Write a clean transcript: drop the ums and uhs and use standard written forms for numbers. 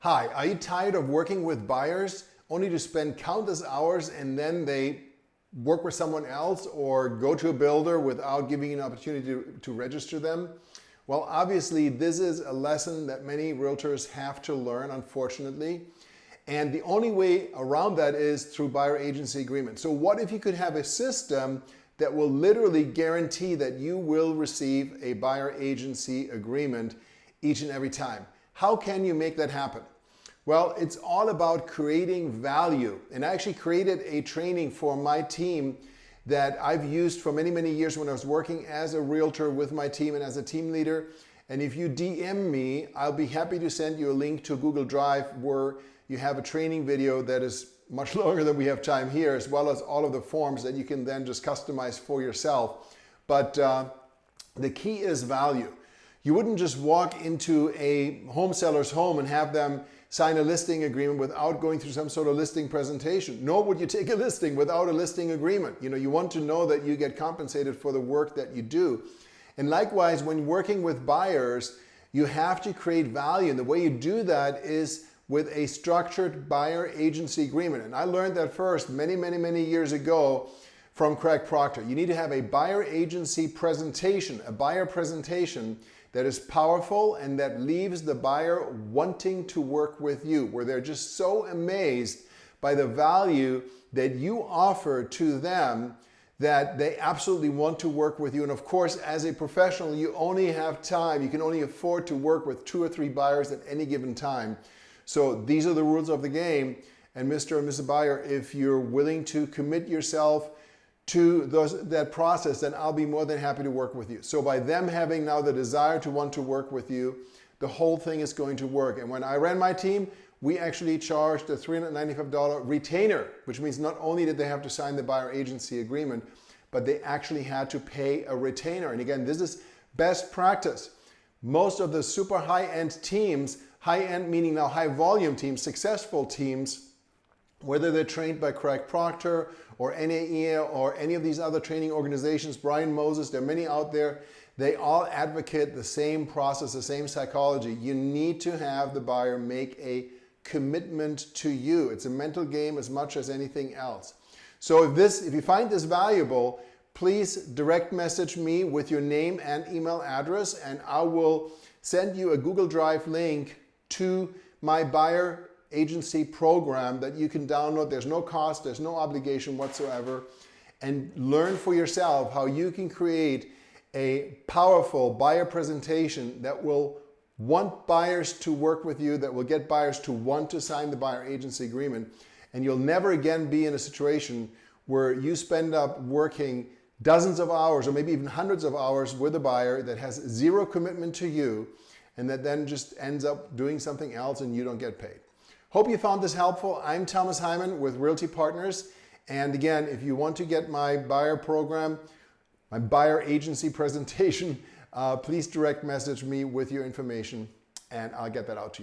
Hi, are you tired of working with buyers only to spend countless hours and then they work with someone else or go to a builder without giving you an opportunity to register them? Well, obviously this is a lesson that many realtors have to learn, unfortunately. And the only way around that is through buyer agency agreement. So what if you could have a system that will literally guarantee that you will receive a buyer agency agreement each and every time? How can you make that happen? Well, it's all about creating value. And I actually created a training for my team that I've used for many, many years when I was working as a realtor with my team and as a team leader. And if you DM me, I'll be happy to send you a link to Google Drive where you have a training video that is much longer than we have time here, as well as all of the forms that you can then just customize for yourself. But the key is value. You wouldn't just walk into a home seller's home and have them sign a listing agreement without going through some sort of listing presentation. Nor would you take a listing without a listing agreement. You want to know that you get compensated for the work that you do. And likewise, when working with buyers, you have to create value. And the way you do that is with a structured buyer agency agreement. And I learned that first many, many, many years ago from Craig Proctor. You need to have a buyer agency presentation, a buyer presentation that is powerful and that leaves the buyer wanting to work with you, where they're just so amazed by the value that you offer to them that they absolutely want to work with you. And of course, as a professional, you only have time, you can only afford to work with 2 or 3 buyers at any given time. So these are the rules of the game. And Mr. and Mrs. Buyer, if you're willing to commit yourself to that process, then I'll be more than happy to work with you. So by them having now the desire to want to work with you, the whole thing is going to work. And when I ran my team, we actually charged a $395 retainer, which means not only did they have to sign the buyer agency agreement, but they actually had to pay a retainer. And again, this is best practice. Most of the super high-end teams, high-end meaning now high volume teams, successful teams, whether they're trained by Craig Proctor or NAE or any of these other training organizations, Brian Moses, there are many out there, they all advocate the same process, the same psychology. You need to have the buyer make a commitment to you. It's a mental game as much as anything else. So if you find this valuable, please direct message me with your name and email address, and I will send you a Google Drive link to my buyer agency program that you can download. There's no cost, there's no obligation whatsoever, and learn for yourself how you can create a powerful buyer presentation that will want buyers to work with you, that will get buyers to want to sign the buyer agency agreement. And you'll never again be in a situation where you spend up working dozens of hours or maybe even hundreds of hours with a buyer that has zero commitment to you and that then just ends up doing something else and you don't get paid. Hope you found this helpful. I'm Thomas Hyman with Realty Partners. And again, if you want to get my buyer program, my buyer agency presentation, please direct message me with your information and I'll get that out to you.